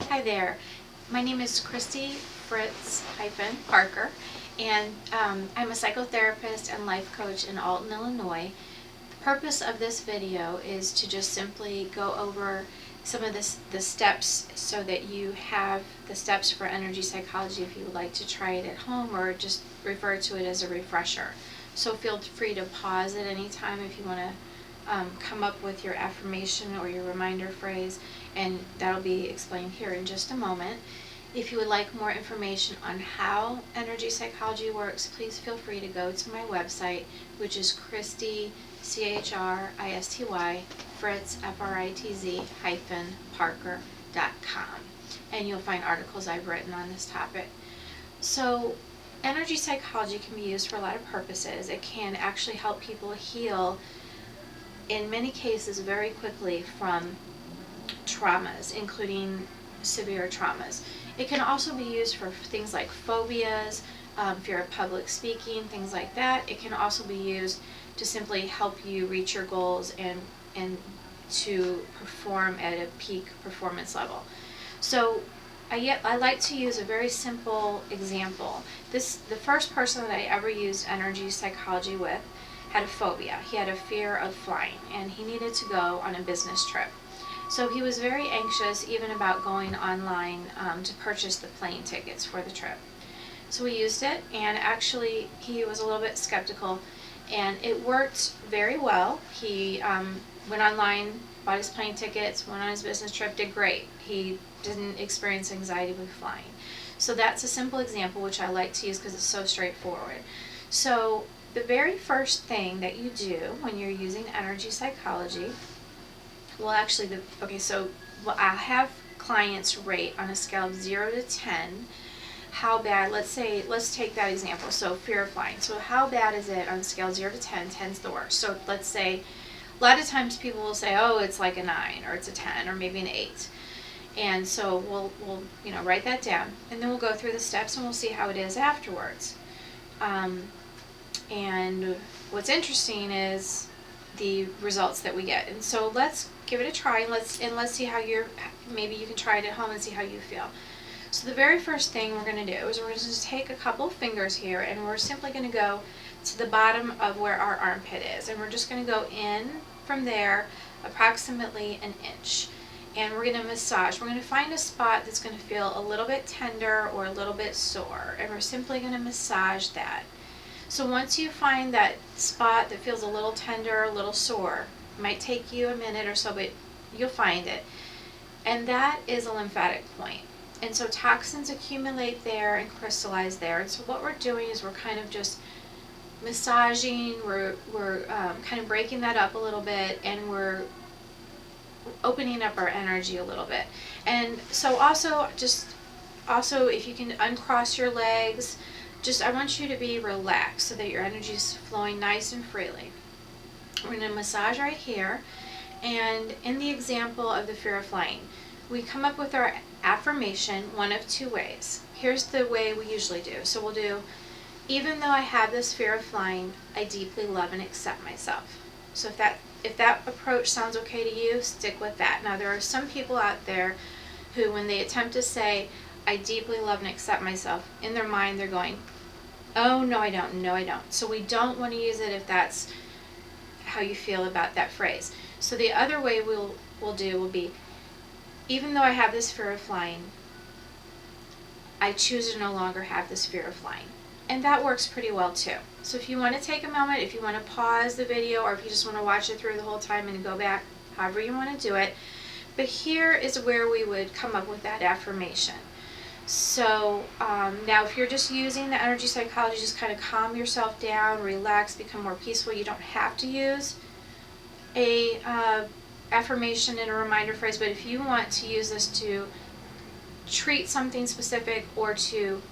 Hi there. My name is Christy Fritz-Parker, and I'm a psychotherapist and life coach in Alton, Illinois. The purpose of this video is to just simply go over some of the steps so that you have the steps for energy psychology if you would like to try it at home, or just refer to it as a refresher. So feel free to pause at any time if you want to come up with your affirmation or your reminder phrase, and that'll be explained here in just a moment. If you would like more information on how energy psychology works, please feel free to go to my website, which is Christy, C-H-R-I-S-T-Y, Fritz, F-R-I-T-Z, Parker.com, and you'll find articles I've written on this topic. So energy psychology can be used for a lot of purposes. It can actually help people heal, in many cases, very quickly from traumas, including severe traumas. It can also be used for things like phobias, fear of public speaking, things like that. It can also be used to simply help you reach your goals and to perform at a peak performance level. So I like to use a very simple example. The first person that I ever used energy psychology with had a phobia. He had a fear of flying, and he needed to go on a business trip. So he was very anxious even about going online to purchase the plane tickets for the trip. So we used it, and actually he was a little bit skeptical, and it worked very well. He went online, bought his plane tickets, went on his business trip, did great. He didn't experience anxiety with flying. So that's a simple example which I like to use because it's so straightforward. So the very first thing that you do when you're using energy psychology, well, actually, I have clients rate on a scale of 0 to 10 how bad. Let's take that example. So fear of flying. So how bad is it on a scale of 0 to 10? 10's the worst. So let's say, a lot of times people will say, oh, it's like a 9, or it's a 10, or maybe an 8. And so we'll write that down, and then we'll go through the steps and we'll see how it is afterwards. And what's interesting is the results that we get. And so let's give it a try, and let's see how maybe you can try it at home and see how you feel. So the very first thing we're going to do is we're going to just take a couple of fingers here, and we're simply going to go to the bottom of where our armpit is, and we're just going to go in from there approximately an inch. And we're going to massage. We're going to find a spot that's going to feel a little bit tender or a little bit sore, and we're simply going to massage that. So once you find that spot that feels a little tender, a little sore, it might take you a minute or so, but you'll find it. And that is a lymphatic point. And so toxins accumulate there and crystallize there. And so what we're doing is we're kind of just massaging, we're kind of breaking that up a little bit, and we're opening up our energy a little bit. And so also if you can uncross your legs, I want you to be relaxed so that your energy is flowing nice and freely. We're going to massage right here, and in the example of the fear of flying, we come up with our affirmation one of two ways. Here's the way we usually do. So we'll do, even though I have this fear of flying, I deeply love and accept myself. So if that approach sounds okay to you, stick with that. Now, there are some people out there who, when they attempt to say, I deeply love and accept myself, in their mind they're going, oh, no I don't, no I don't. So we don't want to use it if that's how you feel about that phrase. So the other way we'll be, even though I have this fear of flying, I choose to no longer have this fear of flying. And that works pretty well too. So if you want to take a moment, if you want to pause the video, or if you just want to watch it through the whole time and go back, however you want to do it. But here is where we would come up with that affirmation. So now if you're just using the energy psychology, just kind of calm yourself down, relax, become more peaceful. You don't have to use a affirmation and a reminder phrase, but if you want to use this to treat something specific, or to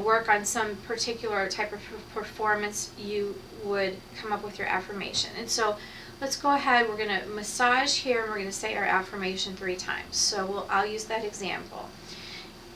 work on some particular type of performance, you would come up with your affirmation. And so let's go ahead, we're going to massage here, and we're going to say our affirmation 3 times. So I'll use that example.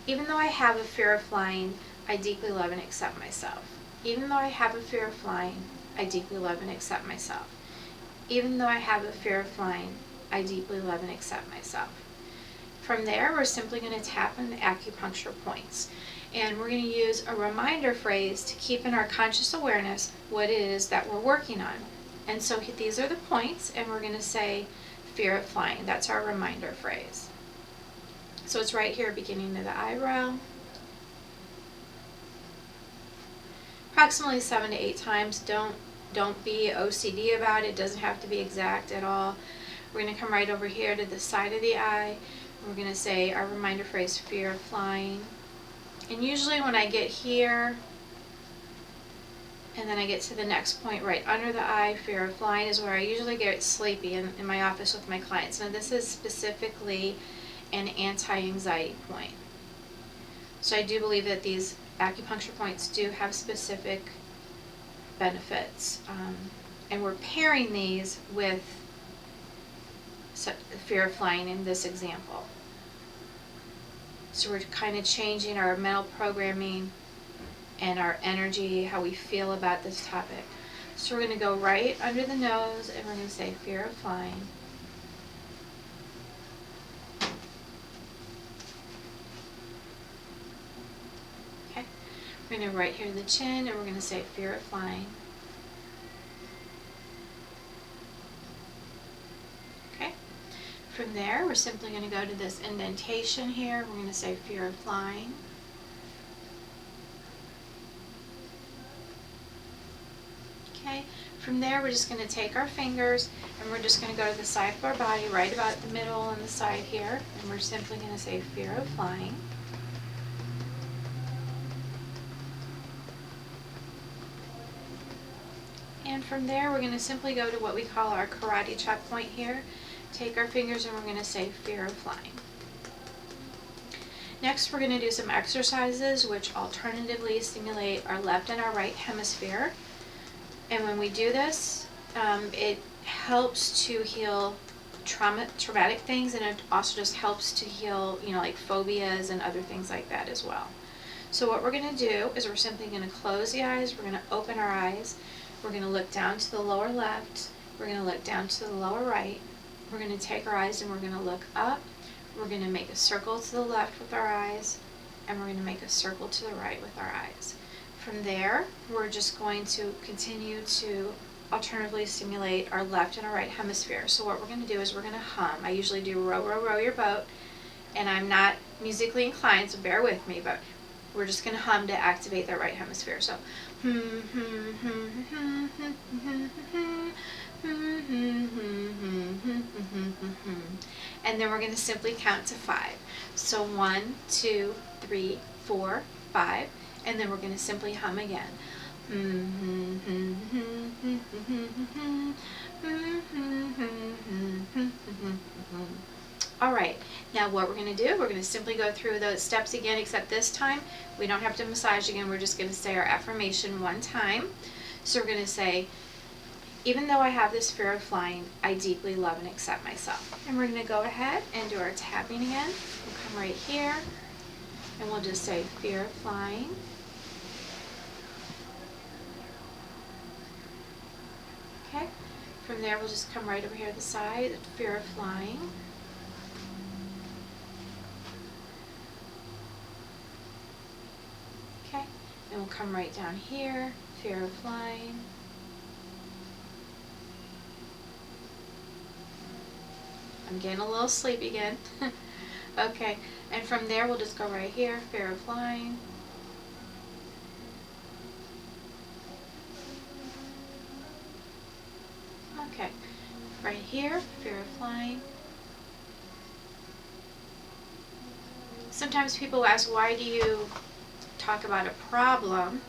Even though I have a fear of flying, I deeply love and accept myself. Even though I have a fear of flying, I deeply love and accept myself. Even though I have a fear of flying, I deeply love and accept myself. From there, we're simply going to tap on the acupuncture points. And we're going to use a reminder phrase to keep in our conscious awareness what it is that we're working on. And so these are the points, and we're going to say fear of flying. That's our reminder phrase. So it's right here, beginning of the eyebrow. Approximately 7 to 8 times. Don't be OCD about it. It doesn't have to be exact at all. We're going to come right over here to the side of the eye. We're going to say our reminder phrase, fear of flying. And usually when I get here, and then I get to the next point right under the eye, fear of flying, is where I usually get sleepy in my office with my clients. Now this is specifically an anti-anxiety point. So I do believe that these acupuncture points do have specific benefits. And we're pairing these with fear of flying in this example. So we're kind of changing our mental programming and our energy, how we feel about this topic. So we're going to go right under the nose, and we're going to say fear of flying. Okay. We're going to right here to the chin, and we're going to say fear of flying. Okay. From there, we're simply going to go to this indentation here. We're going to say fear of flying. Okay. From there, we're just going to take our fingers, and we're just going to go to the side of our body, right about the middle on the side here, and we're simply going to say fear of flying. And from there, we're going to simply go to what we call our karate chop point here. Take our fingers, and we're going to say fear of flying. Next, we're going to do some exercises which alternatively stimulate our left and our right hemisphere. And when we do this, it helps to heal traumatic things, and it also just helps to heal, like phobias and other things like that as well. So what we're going to do is we're simply going to close the eyes, we're going to open our eyes, we're going to look down to the lower left, we're going to look down to the lower right, we're going to take our eyes and we're going to look up, we're going to make a circle to the left with our eyes, and we're going to make a circle to the right with our eyes. From there, we're just going to continue to alternatively stimulate our left and our right hemisphere. So what we're going to do is we're going to hum. I usually do row, row, row your boat, and I'm not musically inclined, so bear with me, but we're just going to hum to activate the right hemisphere. So, and then we're going to simply count to 5. So 1, 2, 3, 4, 5. And then we're going to simply hum again. Alright, now what we're going to do, we're going to simply go through those steps again, except this time we don't have to massage again, we're just going to say our affirmation one time. So we're going to say, even though I have this fear of flying, I deeply love and accept myself. And we're going to go ahead and do our tapping again. We'll come right here, and we'll just say fear of flying. Okay, from there we'll just come right over here to the side, fear of flying. Okay, and we'll come right down here, fear of flying. I'm getting a little sleepy again. Okay, and from there we'll just go right here, fear of flying. Okay, right here, fear of flying. Sometimes people ask, why do you talk about a problem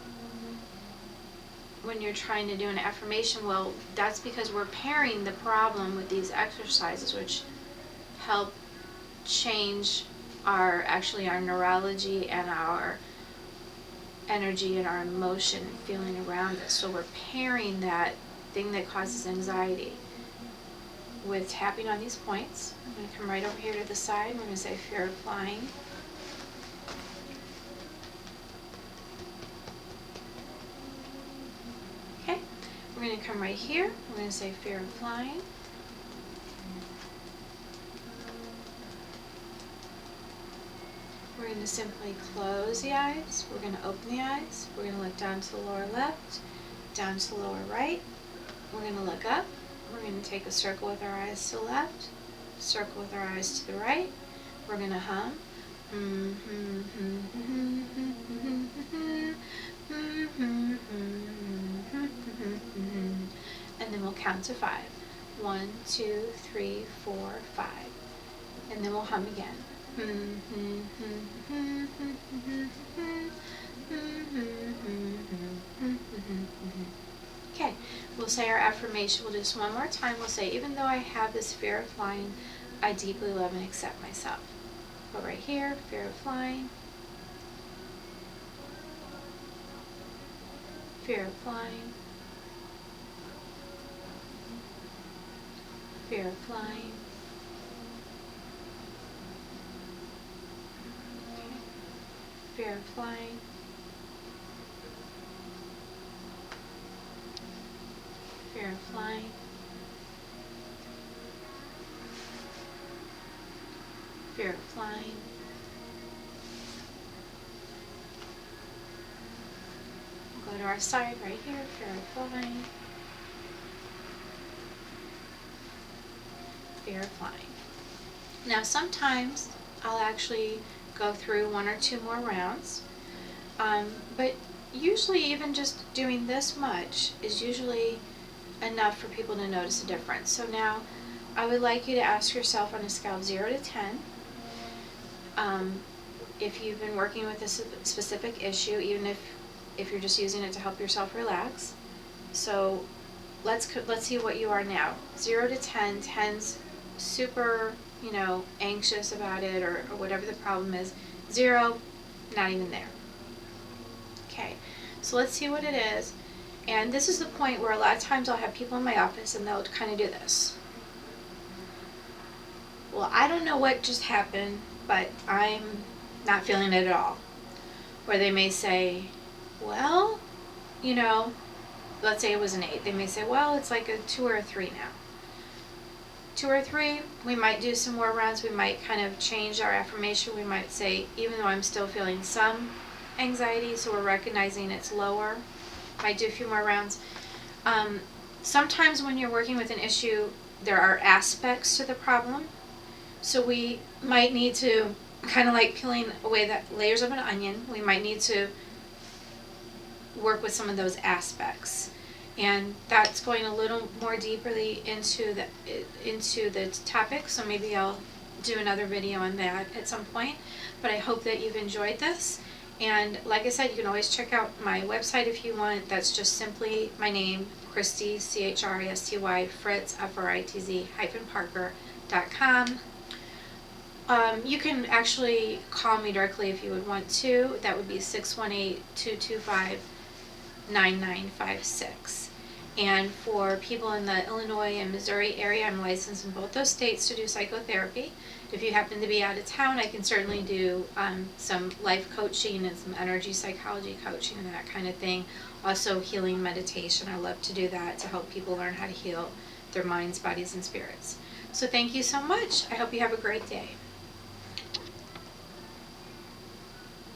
when you're trying to do an affirmation? Well, that's because we're pairing the problem with these exercises, which help change our neurology and our energy and our emotion and feeling around us. So we're pairing that thing that causes anxiety with tapping on these points. I'm going to come right over here to the side. We're going to say fear of flying. Okay, we're going to come right here. We're going to say fear of flying. going to simply close the eyes. We're going to open the eyes. We're going to look down to the lower left, down to the lower right. We're going to look up. We're going to take a circle with our eyes to the left, circle with our eyes to the right. We're going to hum. And then we'll count to 5. 1, 2, 3, 4, 5. And then we'll hum again. Okay, we'll say our affirmation. We'll do this one more time. We'll say, even though I have this fear of flying, I deeply love and accept myself. Go right here, fear of flying. Fear of flying. Fear of flying. Okay. Fear of flying. Fear of flying. Fear of flying. We'll go to our side right here, fear of flying. Fear of flying. Now sometimes I'll actually go through 1 or 2 more rounds, but usually even just doing this much is usually enough for people to notice a difference. So now I would like you to ask yourself on a scale of 0 to 10, if you've been working with a specific issue, even if you're just using it to help yourself relax. So let's see what you are now. 0 to 10, 10's super, anxious about it or whatever the problem is. 0, not even there. Okay, so let's see what it is. And this is the point where a lot of times I'll have people in my office and they'll kind of do this. Well, I don't know what just happened, but I'm not feeling it at all. Or they may say, well, let's say it was an 8. They may say, well, it's like a 2 or a 3 now. 2 or 3, we might do some more rounds. We might kind of change our affirmation. We might say, even though I'm still feeling some anxiety, so we're recognizing it's lower, might do a few more rounds. Sometimes when you're working with an issue, there are aspects to the problem. So we might need to, kind of like peeling away the layers of an onion, we might need to work with some of those aspects. And that's going a little more deeply into the topic, so maybe I'll do another video on that at some point. But I hope that you've enjoyed this. And like I said, you can always check out my website if you want. That's just simply my name, Christy, Christy, Fritz, Fritz, Parker.com. You can actually call me directly if you would want to. That would be 618-225-9956. And for people in the Illinois and Missouri area, I'm licensed in both those states to do psychotherapy. If you happen to be out of town, I can certainly do some life coaching and some energy psychology coaching and that kind of thing. Also healing meditation. I love to do that to help people learn how to heal their minds, bodies, and spirits. So thank you so much. I hope you have a great day.